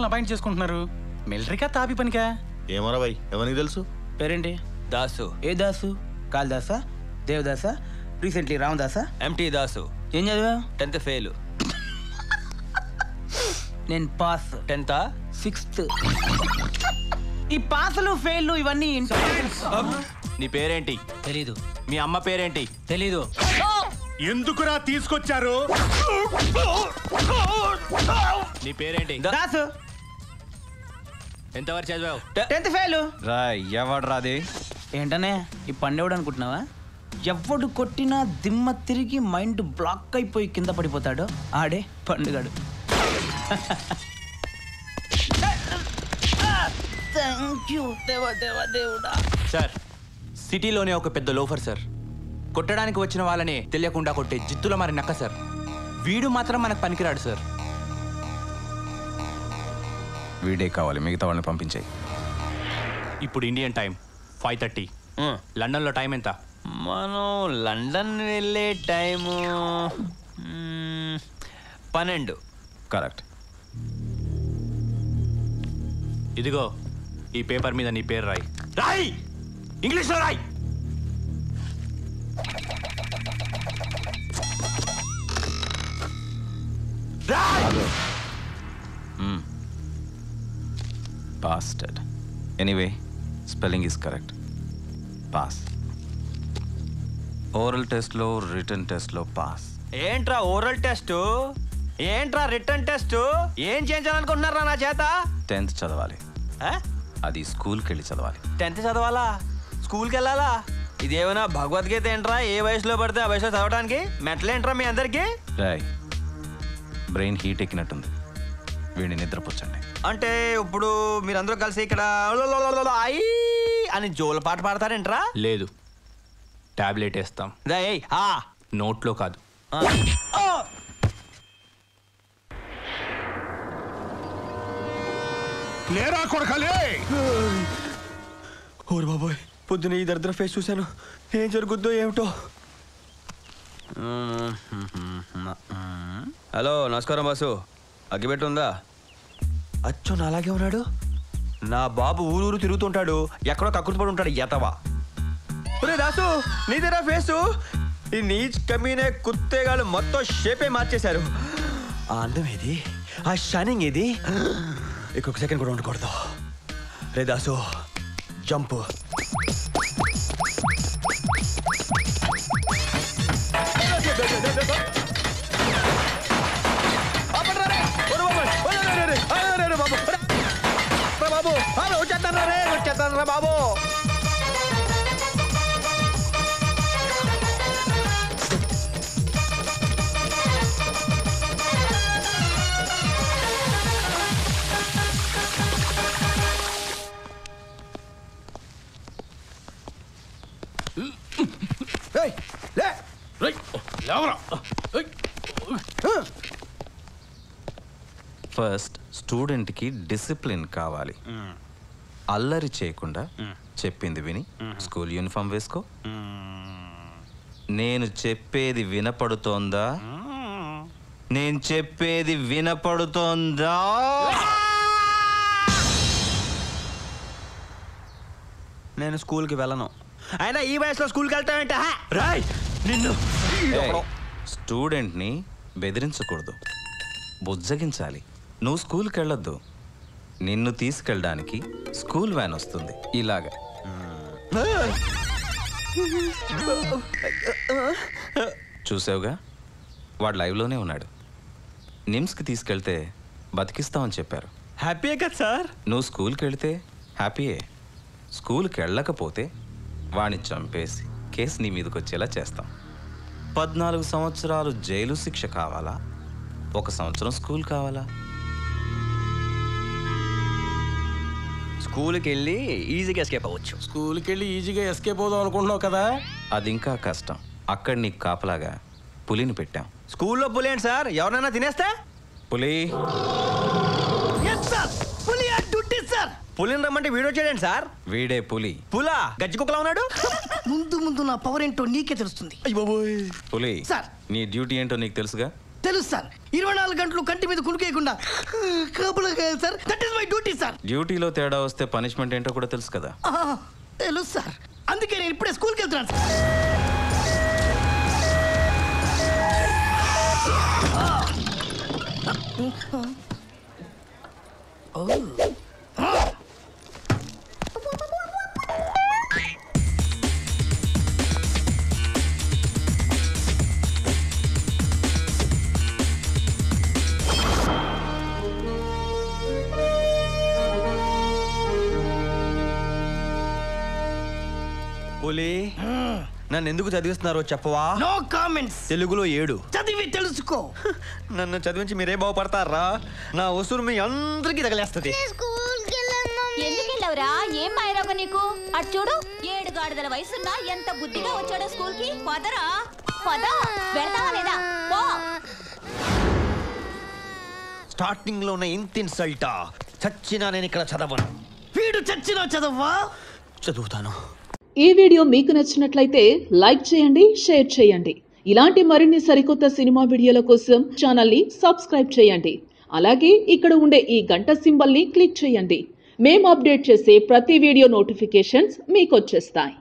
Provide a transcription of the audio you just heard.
మిమ్మల్ని అపాయింట్ చేసుకుంటున్నారు? మిలిటరీకా తాపి పనికా? ఏమరా భయ్, ఎవరికి తెలుసు? పేరేంటి? దాసు. ఏ దాసు? కాళిదాసా, దేవదాసా, రీసెంట్లీ రామదాసా? ఎంటీ దాసు. ఏం చదివా? 10th fail. నేను పాస్. 10th 6th. ఈ పాసులు ఫెయిల్ ఇవన్నీ నీ పేరేంటి? తెలీదు. మీ అమ్మ పేరేంటి? తెలీదు. ఎందుకురా తీసుకొచ్చారు? నీ పేరేంటి? దాసు. ఎంతవరకు చదివావు? 10th fail. ఎవడు రాది? ఏంటనే ఈ పండేవాడు అనుకుంటున్నావా? ఎవడు కొట్టినా దిమ్మ తిరిగి మైండ్ బ్లాక్ అయిపోయి కింద పడిపోతాడో ఆడే పండుగాడు. సార్, సిటీలోనే ఒక పెద్ద లోఫర్ సార్. కొట్టడానికి వచ్చిన వాళ్ళని తెలియకుండా కొట్టే జిత్తుల మరి నక్క సార్. వీడు మాత్రం మనకు పనికిరాడు సార్. వీడే కావాలి, మిగతా వాళ్ళని పంపించాయి. ఇప్పుడు ఇండియన్ టైం 5:30. లండన్లో టైం ఎంత? మనం లండన్ వెళ్ళే టైము 12. కరెక్ట్. ఇదిగో ఈ పేపర్ మీద నీ పేరు రాయి. రాయి, ఇంగ్లీష్లో రాయి. Bastard. Anyway, spelling is correct. Pass. Oral టెస్ట్లో, రిటర్న్ టెస్ట్లో పాస్. ఏంట్రా ఓరల్ టెస్ట్? ఏంట్రా రిటర్న్ టెస్ట్? ఏం చేయించాలనుకుంటున్నారా నా చేత? 10th చదవాలి. అది స్కూల్కి వెళ్ళి చదవాలి. 10th చదవాలా? స్కూల్కి వెళ్ళాలా? ఇదేమైనా భగవద్గీత ఏంట్రా? ఏ వయసులో పడితే ఆ వయసులో చదవడానికి మెంటలేంట్రా మీ అందరికి? రాయ్, బ్రెయిన్ హీట్ ఎక్కినట్టుంది, వీడిని నిద్రపుచ్చండి. అంటే ఇప్పుడు మీరందరూ కలిసి ఇక్కడ ఐ అని జోల పాట పాడతారేంట్రా? లేదు, టాబ్లెట్ వేస్తాం. నోట్లో కాదు. లేరా కొడకలే. ఓరు బాబోయ్, పొద్దున ఈ దరిద్ర ఫేస్ చూశాను. ఏం జరుగుద్దో ఏమిటో. హలో, నమస్కారం బాసు. అగ్గిపెట్టి ఉందా? అచ్చో నాలాగే ఉన్నాడు. నా బాబు ఊరూరు తిరుగుతుంటాడు, ఎక్కడో కక్కుర్తి పడి ఉంటాడు ఎతవా. ఒరే దాసు, నీదేరా ఫేసు? ఈ నీచ్ కమీనే కుత్తేగాళ్ళు మొత్తం షేపే మార్చేశారు. ఆ అందం ఏది? ఆ షైనింగ్ ఏది? ఇంకొక సెకండ్ కూడా ఉండకూడదు. రే దాసు, జంప్. వచ్చేస్తాను రా బాబు. ఫస్ట్ స్టూడెంట్కి డిసిప్లిన్ కావాలి. అల్లరి చేయకుండా చెప్పింది విని స్కూల్ యూనిఫామ్ వేసుకో. నేను చెప్పేది వినపడుతోందా? నేను చెప్పేది వినపడుతోందా? నేను స్కూల్కి వెళ్ళను. అయినా ఈ వయసులో స్కూల్కి వెళ్తానంటే రాయ్ నిన్ను. స్టూడెంట్ని బెదిరించకూడదు, బుజ్జగించాలి. నువ్వు స్కూల్కి వెళ్ళొద్దు, నిన్ను తీసుకెళ్ళడానికి స్కూల్ వ్యాన్ వస్తుంది. ఇలాగా చూసావుగా, వాడు లైవ్లోనే ఉన్నాడు. నిమ్స్కి తీసుకెళ్తే బతికిస్తామని చెప్పారు. హ్యాపీయే కదా సార్? నువ్వు స్కూల్కి వెళితే హ్యాపీయే. స్కూల్కి వెళ్ళకపోతే వాడిని చంపేసి కేసు నీ మీదకి వచ్చేలా చేస్తాం. 14 సంవత్సరాలు జైలు శిక్ష కావాలా, 1 సంవత్సరం స్కూల్ కావాలా? స్కూల్కి వెళ్ళి ఈజీగా ఎస్కేప్ అవ్వచ్చు. స్కూల్కి వెళ్ళి ఈజీగా ఎస్కేప్ అవుదాం అనుకుంటున్నావు కదా? అది ఇంకా కష్టం. అక్కడ నీకు కాపలాగా పులిని పెట్టాం. స్కూల్లో పులి ఏంటి సార్? ఎవరైనా తినేస్తే? పులి పులిని రమ్మంటే వీడియో చేయండి సార్. వీడే పులి. పులా గజ్జి కుక్కలా ఉన్నాడు. ముందు ముందు నా పవర్ ఏంటో నీకే తెలుస్తుంది. పులి సార్, నీ డ్యూటీ ఏంటో నీకు తెలుసుగా. తెలుసు సార్ 24 గంటలు కంటి మీద కునుకేయకుండా కాపులా కాయాలి sir. That is my duty sir. డ్యూటీలో తేడా వస్తే పనిష్మెంట్ ఏంటో కూడా తెలుసు కదా. తెలుసు సార్, అందుకే నేను ఇప్పుడే స్కూల్కి వెళ్తున్నాను సార్. పులి నన్ను ఎందుకు చదివిస్తున్నారో చెప్పవా? No comments. తెలుగులో 7 చదివి తెలుసుకో. నన్ను చదివించి మీరే బాగుపడతారా? నా ఉసురు మీ అందరికీ తగలేస్తుంది. ఎందుకు వెళ్ళవురా? ఏం మాయరాగ నీకు? అటు చూడు, 7 గాడిదల వయసున్నా ఎంత బుద్ధిగా వచ్చాడో స్కూల్ కి. పదరా పద, వెళ్తావా లేదా? పో. స్టార్టింగ్ లో ఉన్న ఇంత ఇన్సల్టా? చచ్చినా నేను ఇక్కడ చదవను. వీడు చచ్చినా చదవ్వా? చదువుతాను. ఈ వీడియో మీకు నచ్చినట్లయితే లైక్ చేయండి, షేర్ చేయండి. ఇలాంటి మరిన్ని సరికొత్త సినిమా వీడియోల కోసం ఛానల్ని సబ్స్క్రైబ్ చేయండి. అలాగే ఇక్కడ ఉండే ఈ గంట సింబల్ని క్లిక్ చేయండి. మేము అప్డేట్ చేసే ప్రతి వీడియో నోటిఫికేషన్స్ మీకు వచ్చేస్తాయి.